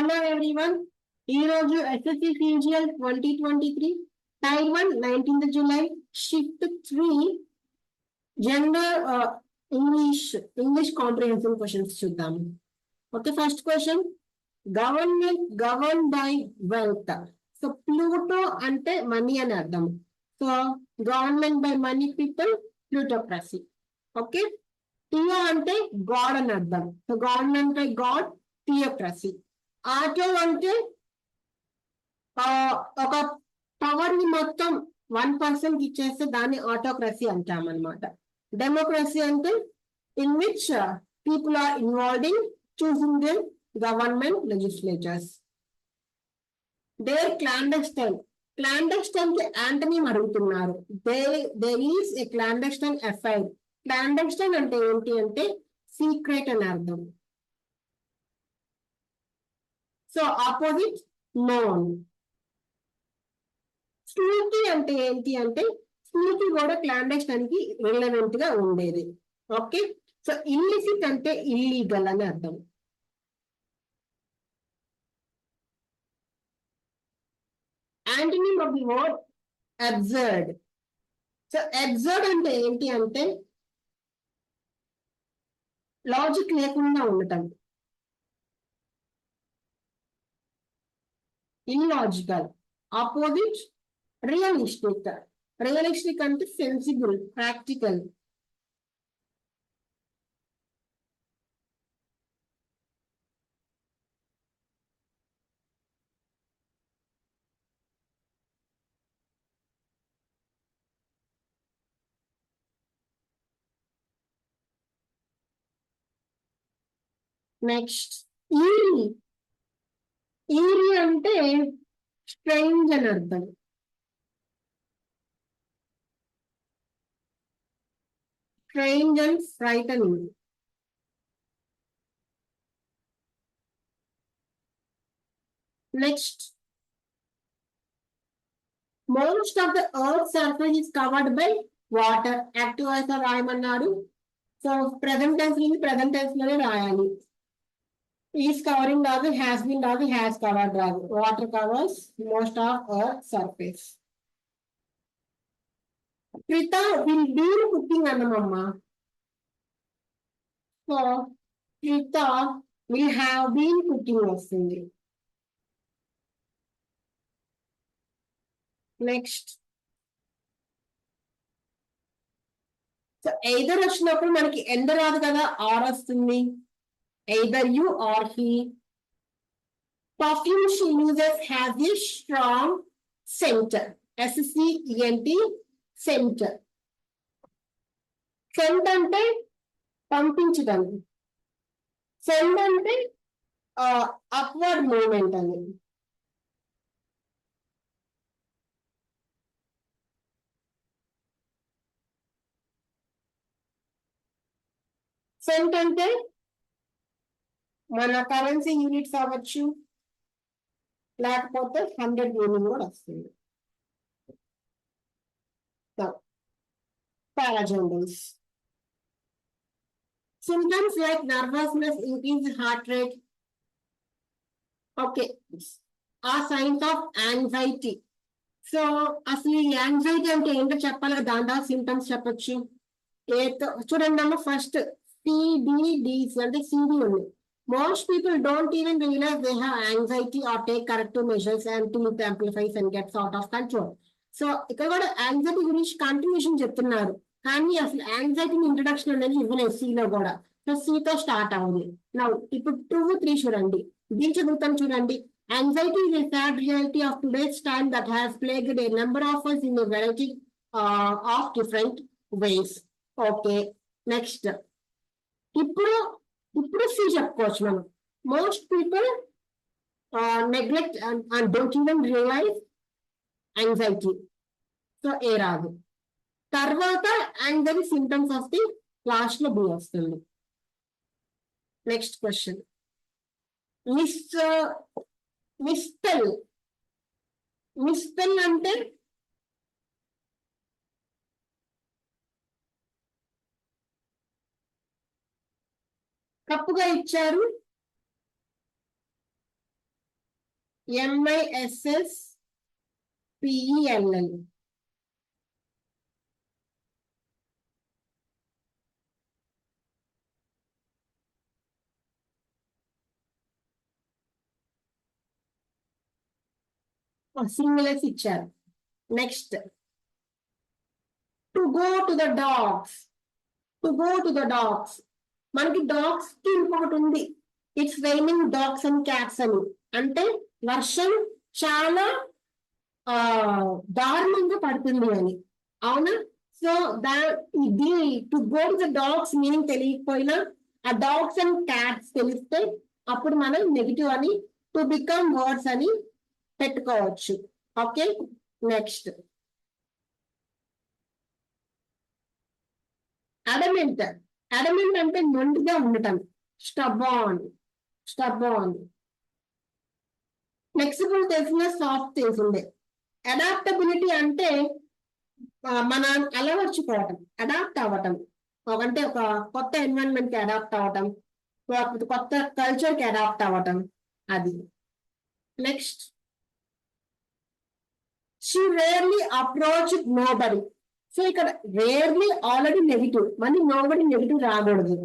Hello everyone. ఈ రోజు SSC CGL 2023 tier 1 19th July shift 3 general English comprehensive questions చూద్దాము. Okay, first question, government govern by wealth. So pluto అంటే money అని అర్థం. So government by money people, plutocracy. Okay, theo అంటే god అని అర్థం. So government by god, theocracy. Auto అంటే ఒక power ని మొత్తం 1% ఇచ్చేస్తే దాన్ని ఆటోక్రసీ అంటాం అనమాట. డెమోక్రసీ అంటే in which people are involved in choosing the government legislatures. There clandestine. Clandestine కి యాంటనీ అడుగుతున్నారు. There is a clandestine affair. Clandestine అంటే ఏంటి అంటే సీక్రెట్ అని అర్థం. So opposite known. స్నీకీ అంటే ఏంటి అంటే స్నీకీ కూడా క్లాండెస్టైన్ కి రిలవెంట్ గా ఉండేది. ఓకే, సో ఇల్లిసిట్ అంటే ఇల్లీగల్ అని అర్థం. Antonym of the word absurd. So absurd అంటే ఏంటి అంటే లాజిక్ లేకుండా ఉండటం, ఇల్లాజికల్. Opposite realistic. రియలిస్టిక్ అంటే sensible, practical. Next eerie. Eerie అంటే స్ట్రేంజ్ అని అర్థం. Strange and frightening. Next, most of the earth's surface is covered by water. Active voice రాయమన్నారు. సో ప్రెసెంట్ టెన్స్ ని ప్రెసెంట్ టెన్స్ లోనే రాయాలి. ఈస్ కవరింగ్ రాదు, has been రాదు, హ్యాస్ కవర్డ్ రాదు. Water covers most of earth surface. Pritha will been cooking అన్నమమ్మా. So Pritha will have been cooking వస్తుంది. Next, so either వచ్చినప్పుడు మనకి ఎండ రాదు కదా, ఆర్ వస్తుంది. Either you or he. Perfume she uses has a strong scent. SCENT, scent. Scent అంటే పంపించడం. Send అంటే అప్వర్డ్ మూవ్మెంట్ అని. సెంట్ అంటే మన కరెన్సీ యూనిట్స్ అవ్వచ్చు, లేకపోతే 100 యూనిట్ కూడా వస్తుంది. పారాజోండల్స్. Symptoms like nervousness, increased heart rate. Okay, are signs of anxiety. So అసలు ఈ యాంగ్జైటీ అంటే ఏంటో చెప్పాలి, దాంట్లో సిమ్టమ్స్ చెప్పొచ్చు. చూడండి అమ్మ, ఫస్ట్ CBDs అంటే CD ఉంది. Most people don't even realize they have anxiety or take corrective measures until it amplifies and gets out of control. So ఇక్కడ కూడా యాంగ్జైటీ గురించి కంటిన్యూషన్ చెప్తున్నారు, కానీ అసలు యాంగ్జైటీ ఇంట్రడక్షన్ అనేది ఇవ్వలేదు సిలో కూడా. సో సితో స్టార్ట్ అవ్వదు. ఇప్పుడు 2, 3 చూడండి. దీని చదువుతాం చూడండి. Anxiety is a sad reality of today's time that has plagued a number of us in a variety of different ways. Okay, next. ఇప్పుడు సి చెప్పుకోవచ్చు మనం. Most people neglect and don't even realise anxiety. So A రాదు. తర్వాత anxiety symptoms వస్తే last లో B వస్తుంది. Next question, misspell. Misspell అంటే తప్పుగా ఇచ్చారు, MISSPELL. సింగిల్స్ ఇచ్చారు. Next to go to the dogs. To go to the dogs, మనకి డాగ్స్ కి ఇంకొకటి ఉంది, it's raining dogs and cats అని. అంటే వర్షం చాలా దారుణంగా పడుతుంది అని, అవునా? సో ఇది to go to the dogs meaning తెలియకపోయినా ఆ డాగ్స్ అండ్ క్యాట్స్ తెలిస్తే అప్పుడు మనం నెగిటివ్ అని టు బికమ్ వర్డ్స్ అని పెట్టుకోవచ్చు. Okay, next adamant. అడమెంట్ అంటే మొండిగా ఉండటం, స్టబాన్. స్టబాన్. ఫ్లెక్సిబుల్ తెలిసిన, సాఫ్ట్ తెలిసిందే. అడాప్టబిలిటీ అంటే మనం అలవర్చుకోవటం, అడాప్ట్ అవ్వటం. అంటే ఒక కొత్త ఎన్విరాన్మెంట్ కి అడాప్ట్ అవ్వటం, కొత్త కల్చర్ కి అడాప్ట్ అవ్వటం, అది. Next she rarely approach nobody. So ఇక్కడ రేర్లీ ఆల్రెడీ నెగిటివ్, మళ్ళీ నోబడి నెగిటివ్ రాకూడదు.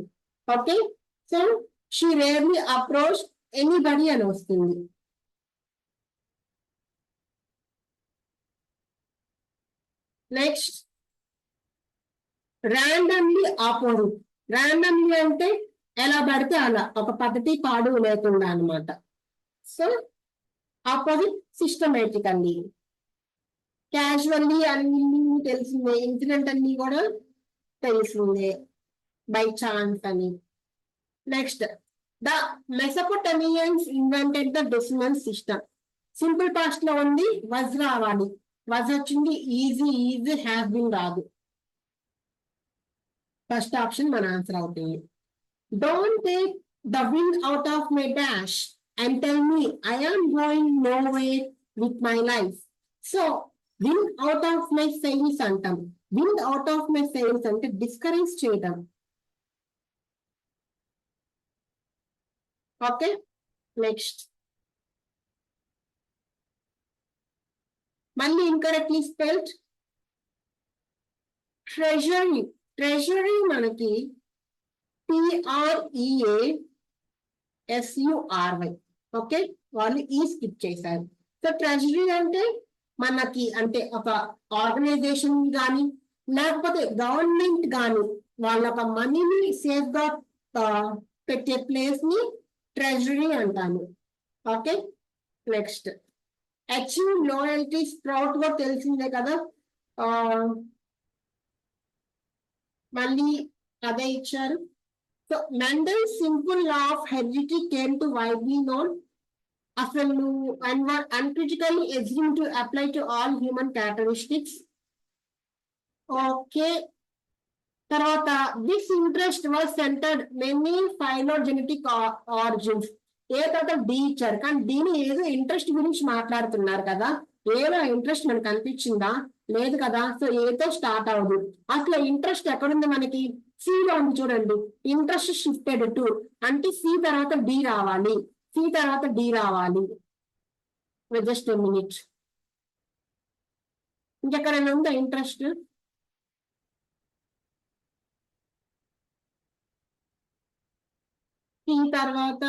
Okay, so she rarely approach anybody అని వస్తుంది. Next randomly opposite. ర్యాండమ్లీ అంటే ఎలా పడితే అలా, ఒక పద్ధతి పాడు లేకుండా అనమాట. So opposite systematically. క్యాజువల్లీ అన్ని తెలిసిందే, ఇన్సిడెంట్ అన్ని కూడా తెలిసిందే, బై ఛాన్స్ అని. Next the Mesopotamians invented the decimal system. Simple past లో ఉంది, వజ్ రావాలి. వజ్ వచ్చింది, ఈజీ ఈజీ హ్యాస్ బిన్ రాదు. ఫస్ట్ ఆప్షన్ మన ఆన్సర్ అవుతుంది. Don't take the wind out of my dash and tell me I am going no way with my life. So wind out of my sails అంటాం. Wind out of my sails అంటే discourage చేయడం. Okay, next మళ్ళీ ఇంకరెక్ట్లీ spelled treasury. Treasury మనకి TREASURY. Okay, వాళ్ళు ఈ skip చేశారు. So treasury అంటే మనకి అంటే ఒక ఆర్గనైజేషన్ కానీ లేకపోతే గవర్నమెంట్ కానీ వాళ్ళ ఒక మనీని సేఫ్ గా పెట్టే ప్లేస్ ని ట్రెజరీ అంటాము. Okay, next achieve loyalty. Sprout గా తెలిసిందే కదా, మళ్ళీ అదే ఇచ్చారు. So Mendel simple law of heredity came to widely known. అసలు uncritically assume to apply to all human characteristics. Okay, తర్వాత this interest was centred many phylogenetic origins. A తర్వాత D ఇచ్చారు, కానీ దీని ఏదో ఇంట్రెస్ట్ గురించి మాట్లాడుతున్నారు కదా, ఏదో ఇంట్రెస్ట్ మనకు కనిపించిందా? లేదు కదా. సో ఏతో స్టార్ట్ అవ్వదు. అసలు ఇంట్రెస్ట్ ఎక్కడుంది మనకి? సిలో ఉంది చూడండి. ఇంట్రెస్ట్ షిఫ్టెడ్ టు అంటే సి తర్వాత డి రావాలి, సి తర్వాత డి రావాలి. జస్ట్ మినిట్, ఇంకెక్కడైనా ఉందా ఇంట్రెస్ట్? సి తర్వాత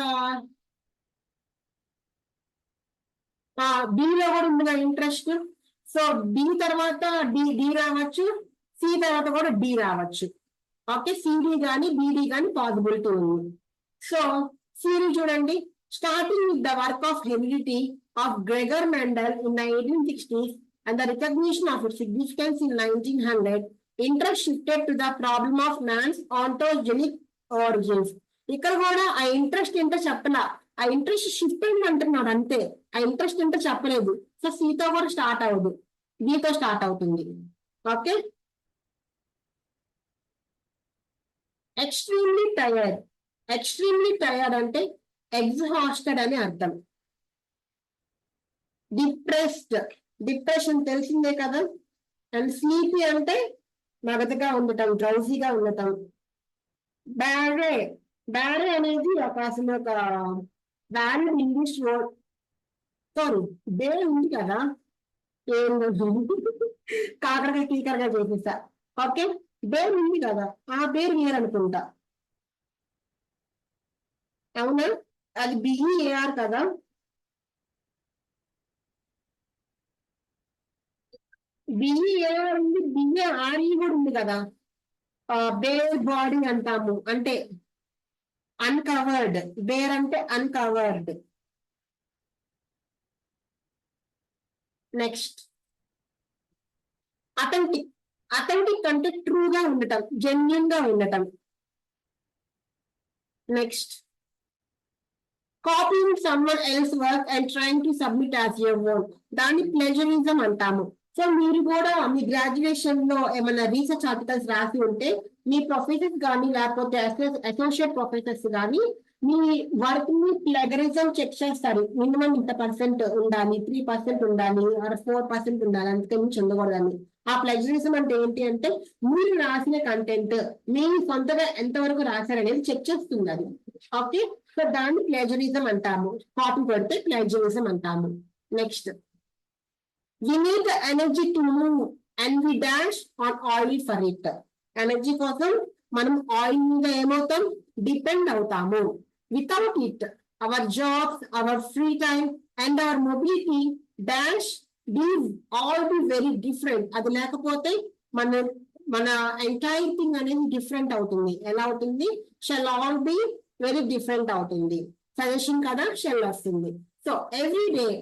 బిలో కూడా ఉంది ఇంట్రెస్ట్. సో డి తర్వాత డి రావచ్చు, సి తర్వాత కూడా డి రావచ్చు. ఓకే, సిడి కానీ బిడి కానీ పాసిబిలిటీ ఉంది. సో సిడి చూడండి, starting with the work of heredity of Gregor Mendel in 1860s and the recognition of its significance in 1900, interest shifted to the problem of man's ontogenic origins. ఇక్కడ కూడా ఆ interest ఏంటో చెప్పలా, ఆ interest shift అయింది అంటున్నాడు అంతే, ఆ ఇంట్రెస్ట్ ఏంటో చెప్పలేదు. సో సితో కూడా స్టార్ట్ అవ్వదు, బితో స్టార్ట్ అవుతుంది. Okay, extremely tired. Extremely tired అంటే ఎగ్జాస్టెడ్ అని అర్థం. డిప్రెస్డ్, డిప్రెషన్ తెలిసిందే కదా. అండ్ స్లీపీ అంటే మగతగా ఉండటం, డ్రౌజీగా ఉండటం. బ్యారే, బ్యారే అనేది ఒక అసలు ఒక valid English word. Sorry, bear ఉంది కదా, ఏం కాకరకాయ కీకరగా చేసేసా. ఓకే, బేర్ ఉంది కదా, ఆ బేర్ వేర్ అనుకుంటా. అవునా? అది బిఈఏఆర్ కదా. బిఈఏఆర్ ఉంది, బిఏఆర్ఈ కూడా ఉంది కదా. బేర్ బాడీ అంటాము, అంటే అన్కవర్డ్. బేర్ అంటే అన్కవర్డ్. Next, authentic. అథెంటిక్ అంటే ట్రూగా ఉండటం, జెన్యున్ గా ఉండటం. Next, copying someone else work and trying to submit as your own, దాన్ని ప్లెజరిజం అంటాము. సో మీరు కూడా మీ గ్రాడ్యుయేషన్ లో ఏమైనా రీసెర్చ్ ఆర్టికల్స్ రాసి ఉంటే మీ ప్రొఫెసర్స్ కానీ లేకపోతే అసోసియేట్ ప్రొఫెసర్స్ కానీ మీ వర్క్ ని ప్లెగరిజం చెక్ చేస్తారు. మినిమం ఇంత పర్సెంట్ ఉండాలి, 3% ఉండాలి, 4% ఉండాలి, అంతకే మించి ఉండకూడదని. ఆ ప్లెజరిజం అంటే ఏంటి అంటే మీరు రాసిన కంటెంట్ మీ సొంతగా ఎంతవరకు రాశారనేది చెక్ చేస్తుంది అది. ఓకే, సో దాన్ని ప్లెజరిజం అంటాము. కాపీ పెడితే ప్లెజరిజం అంటాము. Next, we need the energy to move and we dash on oil for it. Energy కోసం మనం ఆయిల్ మీద ఏమవుతాం, డిపెండ్ అవుతాము. Without it our jobs, our free time and our mobility dash these all be very different. అది లేకపోతే మన మన entire thing అనేది డిఫరెంట్ అవుతుంది. ఎలా అవుతుంది? Shall all be very different అవుతుంది. సజెషన్ కదా, షెల్ వస్తుంది. So every day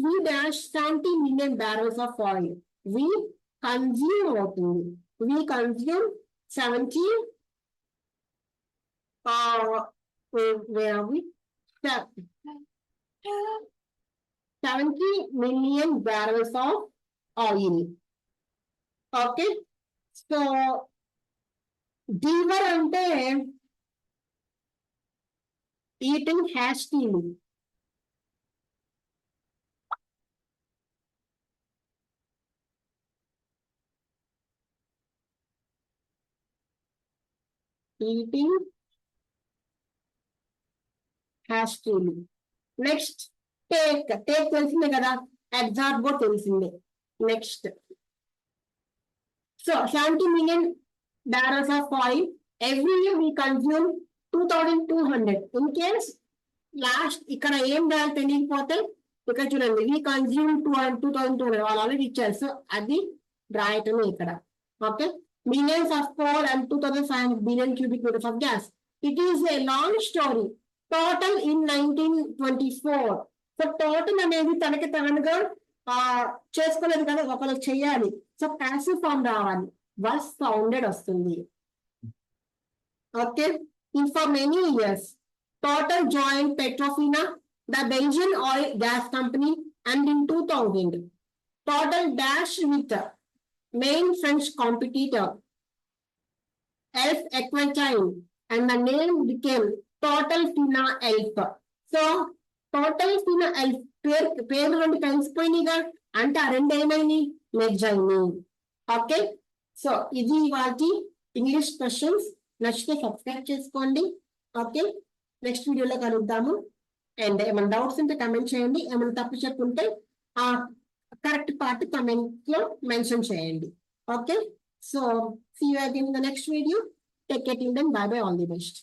we dash 70 million barrels of oil. We consume అవుతుంది. We consume 70 where are we? 70 million barrels of oil. Okay, so devour అంటే eating hastily. eating hastily. Next, take. Take తెలిసిందే కదా, absorb కూడా తెలిసిందే. Next, so 70 million barrels of oil every year we consume 2200. In case last ఇక్కడ ఏం రాయాలి తెలియకపోతే ఇక్కడ చూడండి, we consume 2200 వాళ్ళు ఆల్రెడీ ఇచ్చారు, సో అది రాయటమే ఇక్కడ. Okay, millions of coal and 2500 billion cubic meters of gas. It is a long story. Total in 1924. So total అనేది తనకి తనగా చేసుకోలేదు కదా, ఒకరు చెయ్యాలి. సో ప్యాసివ్ ఫామ్ రావాలి, was founded వస్తుంది. Okay, in for many years Total joined Petrofina, the Belgian oil gas company, and in 2000 Total dashed with the main French competitor Elf Equitine, and the name became Total Fina Elf. So Total Fina Elf పేరు రెండు కలిసిపోయినాయిగా, అంటే ఆ రెండు ఏమైనాయి, merge అయినాయి. Okay, so ఇది వాటి English questions. నచ్చితే సబ్స్క్రైబ్ చేసుకోండి. ఓకే, నెక్స్ట్ వీడియోలో కలుద్దాము. అండ్ ఏమైనా డౌట్స్ ఉంటే కమెంట్ చేయండి. ఏమైనా తప్పు చెప్పుంటే ఆ కరెక్ట్ పార్ట్ కమెంట్ లో మెన్షన్ చేయండి. Okay, so see you again in the next video. Take care till then. Bye bye. All the best.